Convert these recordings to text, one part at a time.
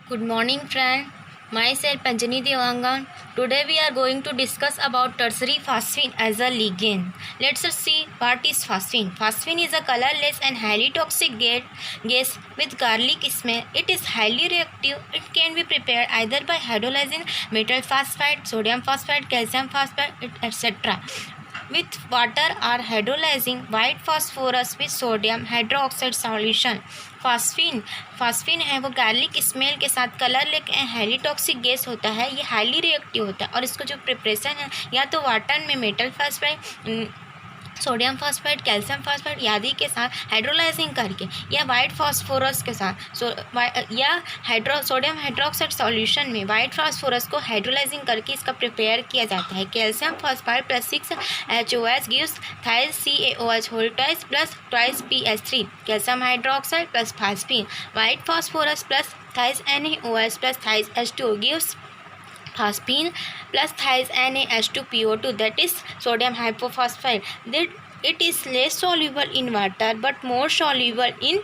Good morning, friend. Myself Panjani Devangan. Today we are going to discuss about tertiary phosphine as a ligand. Let's see what is phosphine. Phosphine is a colorless and highly toxic gas with garlic smell. It is highly reactive. It can be prepared either by hydrolyzing metal phosphide, sodium phosphide, calcium phosphide, etc. with water or hydrolyzing white phosphorus with sodium hydroxide solution. Phosphine है वो garlic smell के साथ colour लेके highly toxic gas होता है। ये highly reactive होता है और इसको जो प्रिपरेशन है या तो वाटर में metal phosphide, sodium phosphide, calcium phosphide आदि के साथ हाइड्रोलाइजिंग करके या वाइट फास्फोरस के साथ सोडियम हाइड्रोक्साइड सॉल्यूशन में वाइट फास्फोरस को हाइड्रोलाइजिंग करके इसका प्रिपेयर किया जाता है। Calcium phosphide plus 6HOH gives thrice CaOH whole twice plus twice PH3 calcium hydroxide plus phosphine white phosphorus plus thrice NaOH plus thrice H2O gives phosphine plus thies NaH2PO2, that is sodium hypophosphite. That it is less soluble in water but more soluble in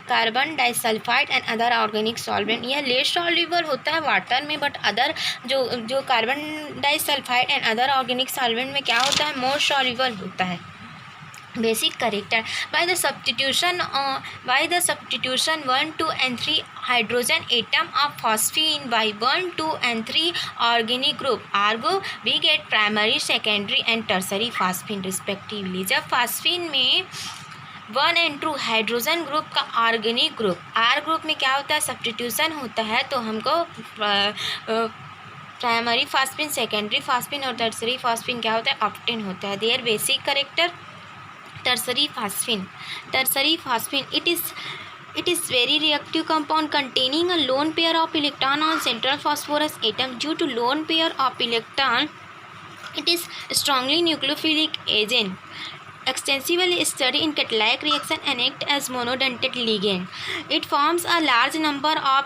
carbon disulphide and other organic solvent. यह less soluble होता है water में but other जो carbon disulphide and other organic solvent में क्या होता है, मोर soluble होता है। Basic character by the substitution 1, 2 and 3 hydrogen atom of phosphine by 1, 2 and 3 organic group argo we get primary, secondary and tertiary phosphine respectively। जब phosphine में 1 and 2 hydrogen group का organic group R group में क्या होता है, substitution होता है, तो हमको प्राइमरी फास्फीन, सेकेंडरी फास्फीन और टर्सरी फास्फीन क्या होता है, ऑब्टेन होता है। Their basic character tertiary phosphine, it is very reactive compound containing a lone pair of electron on central phosphorus atom. Due to lone pair of electron, it is strongly nucleophilic agent, extensively studied in catalytic reaction and act as monodentate ligand. It forms a large number of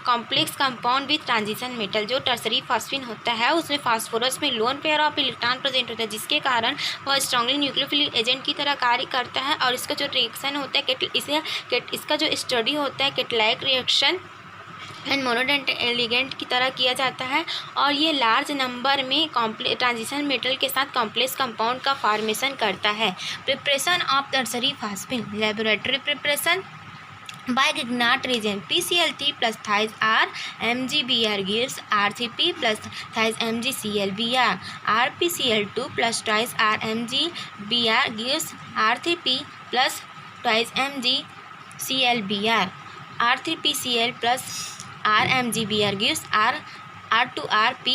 complex compound with transition metal. जो tertiary phosphine होता है उसमें phosphorus में lone pair of electron present होता है, जिसके कारण वह स्ट्रांगली न्यूक्लियोफिलिक एजेंट की तरह कार्य करता है। और इसका जो रिएक्शन होता है इसका जो स्टडी होता है catalytic reaction and monodentate ligand की तरह किया जाता है। और ये लार्ज नंबर में ट्रांजिशन मेटल के साथ कॉम्प्लेक्स कंपाउंड का फॉर्मेशन करता है। Preparation of tertiary phosphine, laboratory preparation by Grignard reagent PCl3 plus thies R MgBr gives R3P plus thies MgClBr, RpCl2 plus twice R MgBr gives R3P plus twice MgClBr, R3PCl plus R MgBr gives R2RP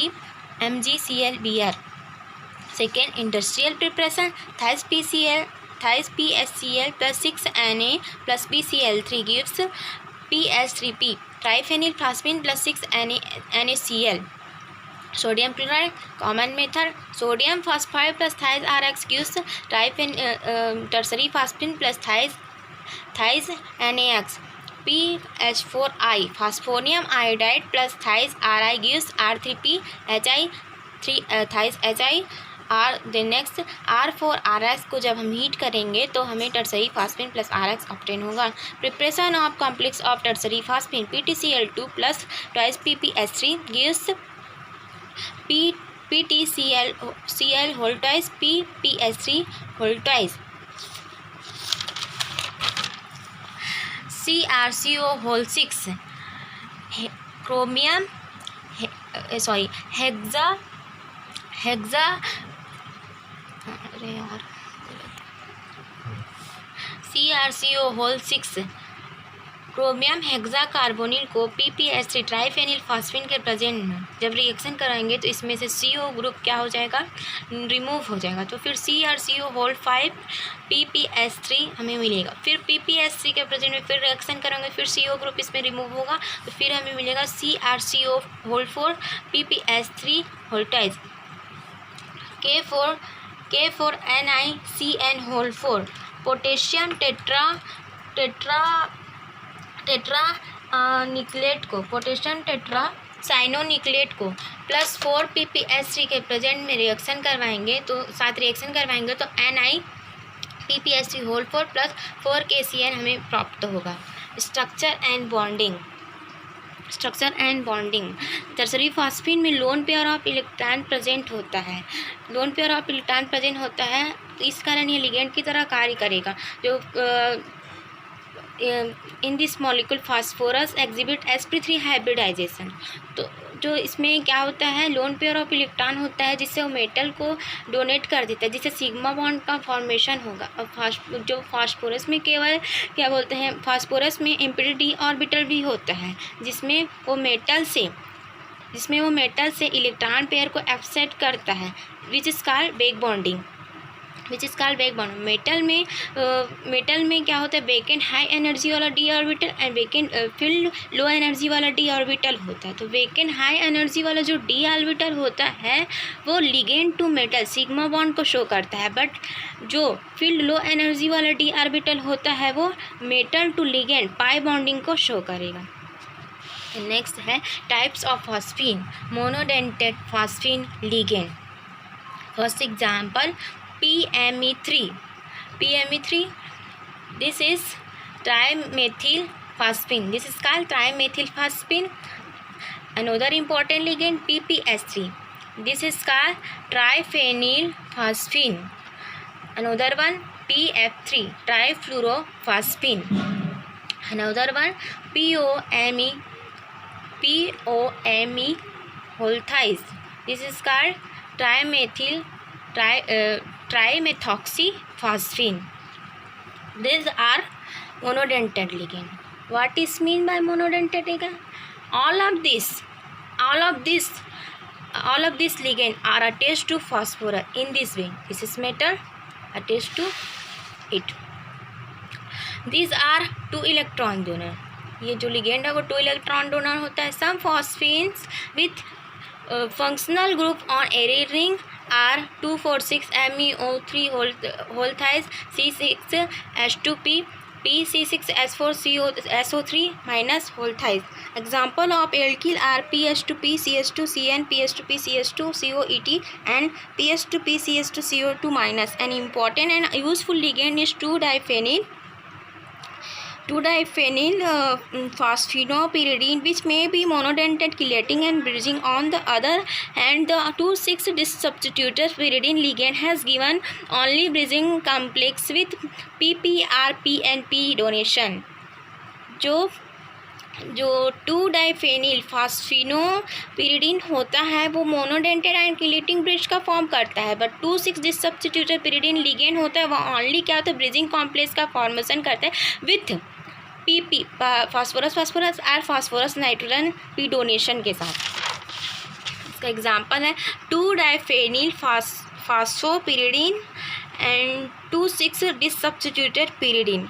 MgClBr। Second, industrial preparation, thies PHCl plus 6Na plus PCl3 gives PH3P, triphenyl phosphine plus 6NaCl। Sodium chloride, common method, sodium phosphide plus thies RX gives tertiary phosphine plus thies NaX। PH4I, phosphonium iodide plus thies Ri gives R3P thies Hi। Are the next R4RS को जब हम heat करेंगे तो हमें tertiary phosphine plus RX obtain होगा। Preparation of complex of tertiary phosphine PTCl2 plus twice PPH3 gives PTCl whole twice PPH3 whole twice CrCO whole 6 chromium CrCO whole 6 chromium hexa carbonyl को PPH3 ट्राइफेनिल phosphine के present में जब reaction कराएंगे तो इसमें से CO group क्या हो जाएगा, रिमूव हो जाएगा। तो फिर CrCO होल 5 PPH3 हमें मिलेगा। फिर PPH3 के प्रेजेंट में फिर रिएक्शन करेंगे, फिर CO ग्रुप इसमें रिमूव होगा तो फिर हमें मिलेगा CrCO whole 4 PPH3 whole twice K4NiCN whole 4 potassium potassium tetra cyanonickelate को प्लस 4 PPH3 के प्रेजेंट में रिएक्शन करवाएंगे तो NiPPH3 होल 4 प्लस 4 KCN हमें प्राप्त होगा। Structure and bonding tertiary phosphine में lone pair of electron present होता है। Lone pair of electron present होता है तो इस कारण ये लिगेंड की तरह कार्य करेगा। जो in this molecule phosphorus exhibit sp3 hybridisation. तो जो इसमें क्या होता है, लोन पेयर ऑफ इलेक्ट्रॉन होता है जिससे वो मेटल को डोनेट कर देता है, जिससे सिग्मा बॉन्ड का फॉर्मेशन होगा। और जो फास्फोरस में केवल क्या बोलते हैं, फास्फोरस में एम्प्टी d ऑर्बिटल भी होता है जिसमें वो मेटल से इलेक्ट्रॉन पेयर को एक्सेप्ट करता है, which is called back bonding. Metal में क्या होता है, वेकेंट हाई एनर्जी वाला D orbital and vacant field low energy वाला डी ऑर्बिटल होता है। तो वेकेंट हाई एनर्जी वाला जो डी ऑर्बिटल होता है वो ligand to metal sigma bond को शो करता है, बट जो फील्ड लो एनर्जी वाला डी ऑर्बिटल होता है वो metal to ligand pi bonding को शो करेगा। नेक्स्ट है types of phosphine, monodentate phosphine ligand. First example PME3, this is trimethylphosphine. This is called trimethylphosphine. Another important ligand PPS3. This is called triphenylphosphine. Another one PF3, trifluorophosphine. Another one POME holthies. This is called trimethoxyphosphine. These are monodentate ligand. What is mean by monodentate ligand? All of these ligand are attached to phosphorus in this way. This is metal attached to it. These are 2 electron donor. ये जो ligand है वो 2 electron donor होता है. Some phosphines with functional group on array ring are 2,4,6 MEO3 holthies C6H2P PC6S4SO3 minus holthies. Example of alkyl are PS2P CH2CN PS2P CH2 COET and PS2P CH2CO2 minus. An important and useful ligand is 2-diphenyl phosphenopyridine, which may be monodentate chelating and bridging. On the other hand, the 2,6-substituted pyridine ligand has given only bridging complex with PPRPNP donation. जो 2-डाइफेनिल फॉस्फिनोपिरिडीन होता है वो monodentate and chelating bridge का form करता है, but 2,6-डिसब्स्टिट्यूटेड pyridine ligand होता है वो ओनली क्या होता है, ब्रिजिंग कॉम्प्लेक्स का फॉर्मेशन करता है विथ PP फास्फोरस और फास्फोरस नाइट्रोजन पी डोनेशन के साथ। इसका एग्जांपल है two diphenyl phosphopyridine and two six disubstituted pyridine.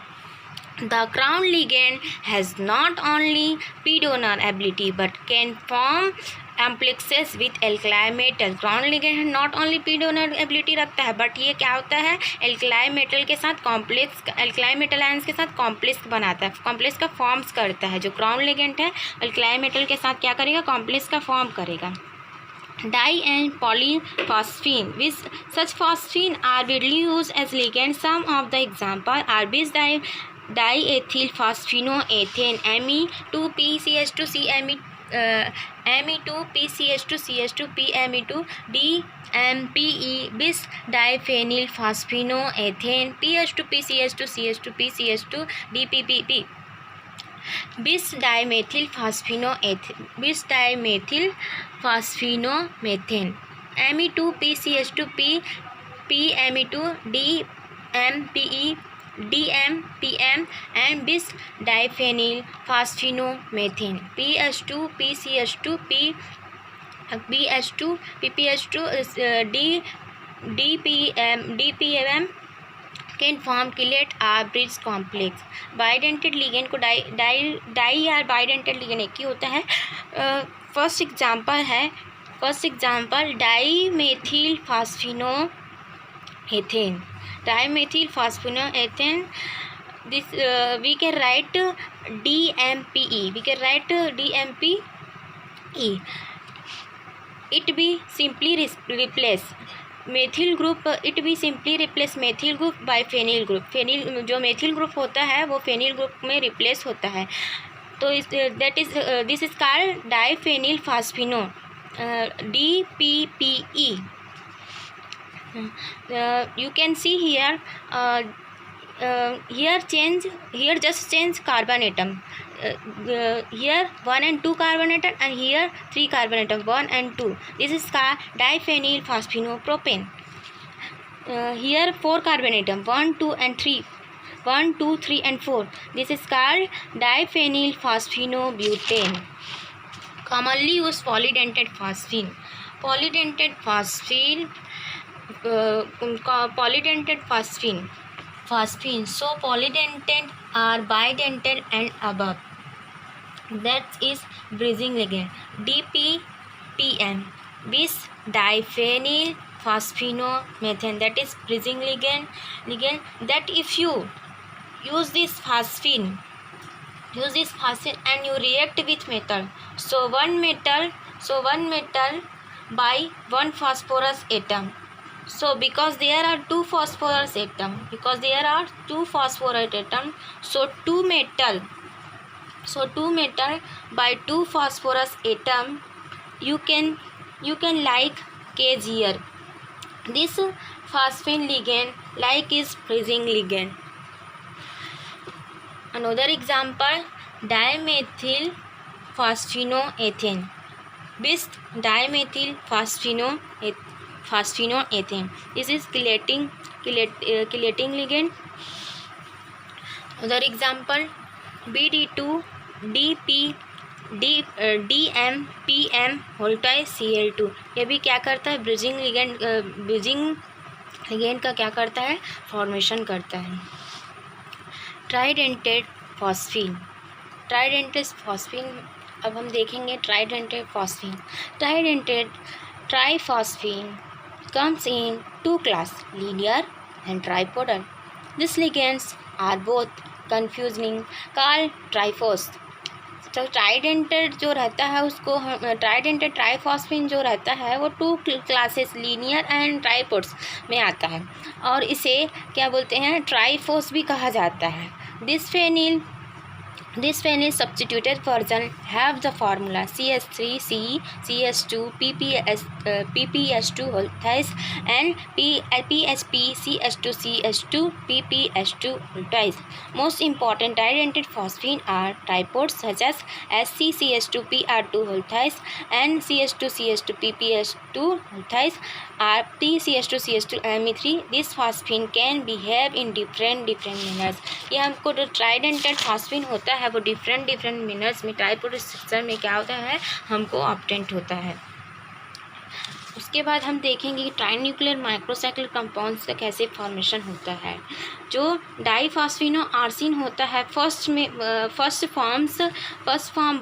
The crown ligand has not only p-donor ability but can form complexes with alkali metal. crown ligand not only p-donor ability रखता है but ये क्या होता है, alkali metal के साथ कॉम्प्लेक्स, alkali metal ions के साथ कॉम्प्लेक्स बनाता है, कॉम्प्लेक्स का फॉर्म्स करता है. जो crown ligand है alkali metal के साथ क्या करेगा, कॉम्प्लेक्स का फॉर्म करेगा. Di and polyphosphine, which such phosphine are widely used as ligand. Some of the example are bis diethyl phosphinoethane Me2PCH2CME Me2PCH2CH2PME2 DMPE bis diphenyl phosphinoethane PH2PCH2CH2PCH2 DPPP bis dimethyl phosphinoethane Me2PCH2P PME2 DMPE DMPM and bis diphenyl phosphinoethane PH2PCH2 BH2 PPH2 DPM can form chelate or bridge complex. Bidentate ligand को di या bidentate ligand एक ही होता है. First example dimethyl phosphinoethane. Dimethyl phosphinoethane. This we can write DMPE. It be simply replace methyl group it we simply replace methyl group by phenyl group. phenyl जो methyl group होता है वो phenyl group में replace होता है. तो that is this is called diphenyl phosphino, DPPE. You can see here here just change carbon atom. Here 1 and 2 carbon atom, and here 3 carbon atom, 1 and 2. This is called diphenyl phosphinopropane. Here 4 carbon atom, 1, 2 and 3. 1, 2, 3 and 4. This is called diphenyl phosphinobutane. Commonly used polydentate phosphine. Polydentate phosphine. So polydentate are bidentate and above. That is bridging ligand, DPPM. Bis diphenyl phosphinomethane, that is bridging ligand. That if you use this phosphine and you react with metal, so one metal by one phosphorus atom. So because there are two phosphorus atom, so two metal by two phosphorus atom, you can like cage here. This phosphine ligand like is bridging ligand. Another example, dimethyl phosphinoethane. Bis dimethyl phosphinoethane. This is chelating ligand. Other example, BD2 DMPM वोल्टाइज Cl2. ये भी क्या करता है, bridging ligand का क्या करता है, formation करता है. Tridentate phosphine. अब हम देखेंगे tridentate phosphine. Triphosphine comes in two class, linear and tripodal. These ligands are both confusing, called ट्राइफॉस. तो ट्राइडेंटेड जो रहता है उसको ट्राइडेंटेड ट्राइफॉस्फीन जो रहता है वो टू क्लासेस, लीनियर एंड ट्राइपोड्स में आता है, और इसे क्या बोलते हैं, ट्राइफोस भी कहा जाता है. This phenyl substituted version have the formula CH3C CH2 PPS2 twice and PHP CH2 CH2 PPS2 twice. Most important tridentate phosphine are tripods such as SC-CH2 PR2 twice and CH2 PPS2 twice or TCH2 Me3. This phosphine can behave in different manners. ये हमको जो ट्राइडेंटेड phosphine होता है वो different minerals में, tripod structure में क्या होता है, हमको ऑब्टेंट होता है. उसके बाद हम देखेंगे कि ट्राइन्यूक्लियर माइक्रोसाइक्लिक कंपाउंड्स का कैसे फॉर्मेशन होता है. जो डाईफॉस्फिनो आर्सिन होता है, first form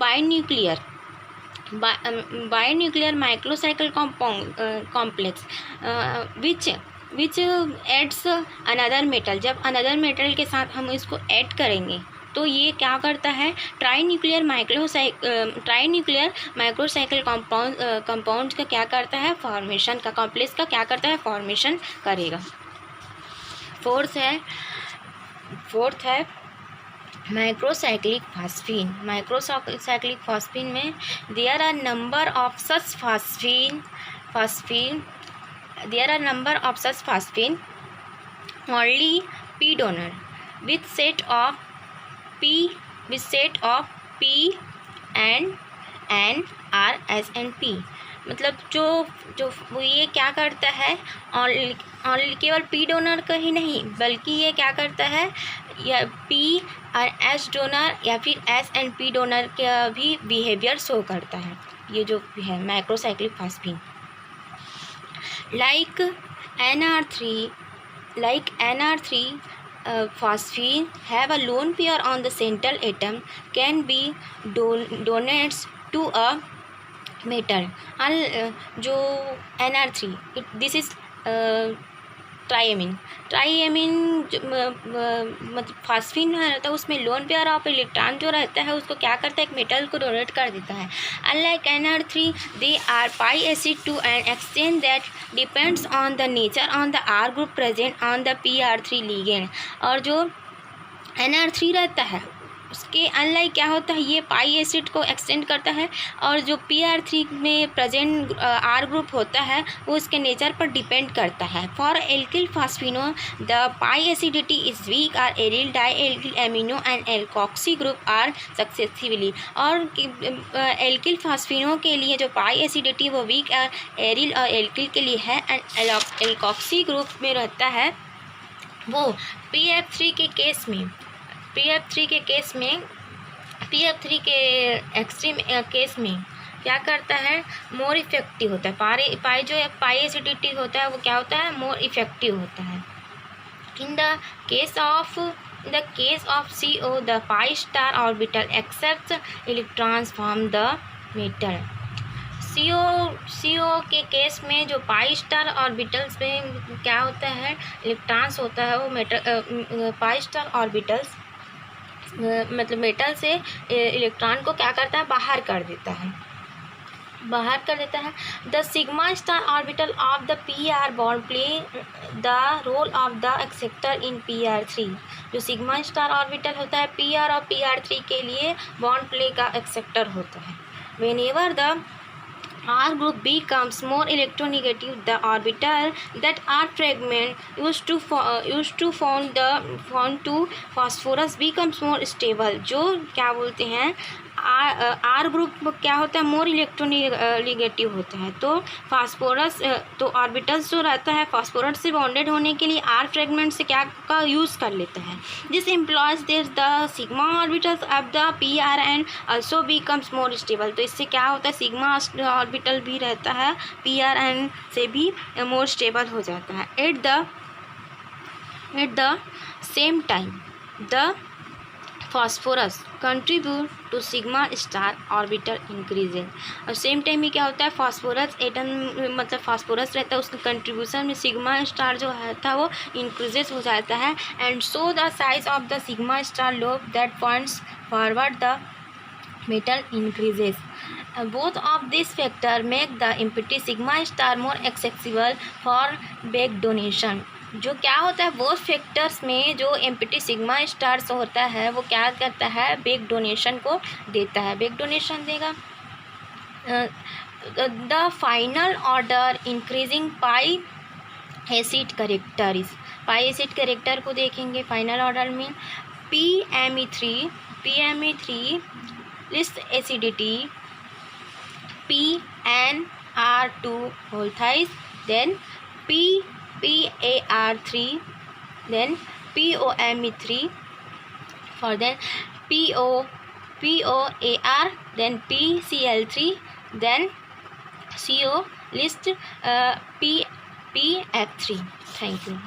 binuclear microcyclic complex which adds another metal. जब अनदर मेटल के साथ हम इसको ऐड करेंगे तो ये क्या करता है, ट्राइन्यूक्लियर माइक्रोसाइकिल कंपाउंड का क्या करता है, फॉर्मेशन का, कॉम्प्लेक्स का क्या करता है, फॉर्मेशन करेगा. फोर्थ है माइक्रोसाइक्लिक फॉस्फीन में there are number of such phosphine only p donor with set of p and n r s and p. मतलब जो वो ये क्या करता है, ऑनली केवल पी डोनर का ही नहीं बल्कि ये क्या करता है, या पी और एस डोनर या फिर एस एंड पी डोनर का भी बिहेवियर शो करता है. ये जो है microcyclic phosphine. Like NR3 phosphine have a lone pair on the central atom, can be donates to a metal. जो NR3 this is ट्राईएमीन मतलब फास्फीन रहता है, उसमें लोन पेयर ऑफ इलेक्ट्रॉन जो रहता है उसको क्या करता है, एक मेटल को डोनेट कर देता है. Unlike NR3 they are pi acid to an exchange that depends on the nature on the R group present on the PR3 ligand. और जो NR3 रहता है उसके अनलाइक क्या होता है, ये पाई एसिड को एक्सटेंड करता है, और जो PR3 में प्रेजेंट R ग्रुप होता है वो उसके नेचर पर डिपेंड करता है. For alkyl phosphino the pi acidity is weak are aryl di alkyl amino and alkoxy group are successively. और एल्किल फास्फिनो के लिए जो पाई एसिडिटी वो वीक और एरिल और एल्किल के लिए है, एंड एल्कोक्सी ग्रुप में रहता है वो PF3 के केस में. PF3 के एक्सट्रीम केस में क्या करता है, मोर इफेक्टिव होता है. पाई एसिडिटी होता है वो क्या होता है, मोर इफेक्टिव होता है. In the case of CO the pi star orbital accepts electrons from the metal. CO के केस में जो पाई स्टार ऑर्बिटल्स में क्या होता है, इलेक्ट्रॉन्स होता है वो मेटल पाई स्टार ऑर्बिटल्स मतलब मेटल से इलेक्ट्रॉन को क्या करता है, बाहर कर देता है. The sigma star orbital of the PR bond play the role of the acceptor in PR3. जो सिग्मा स्टार ऑर्बिटल होता है PR और PR3 के लिए बॉन्ड प्ले का एक्सेप्टर होता है. Whenever the R group becomes more electronegative, the orbital that are fragment used to form to phosphorus becomes more stable. जो क्या बोलते हैं, R ग्रुप क्या होता है, मोर इलेक्ट्रोनेगेटिव होता है. तो फास्फोरस तो ऑर्बिटल्स जो रहता है फास्फोरस से बॉन्डेड होने के लिए R फ्रेगमेंट से क्या का यूज़ कर लेता है. This employees this the sigma orbitals of the PR and also becomes more stable. तो इससे क्या होता है, सिग्मा ऑर्बिटल भी रहता है PR एंड से भी मोर स्टेबल हो जाता है. At the same time the phosphorus contribute to sigma star orbital increases. और सेम टाइम में क्या होता है, फास्फोरस एटम मतलब फास्फोरस रहता है उसके कंट्रीब्यूशन में सिग्मा स्टार जो था वो इंक्रीजेज हो जाता है. And so the size of the sigma star lobe that points forward the metal increases. Both of these factors make the empty sigma star more accessible for back donation. जो क्या होता है, वो फैक्टर्स में जो एम्प्टी सिग्मा स्टार्स होता है वो क्या करता है, बैक डोनेशन को देता है, बैक डोनेशन देगा. The final order increasing pi acid character को देखेंगे. फाइनल ऑर्डर में PMe3 list acidity PnR2 whole thrice, then PAR3, then POMe3, for then POAR, then PCl3, then CO list PF3. Thank you.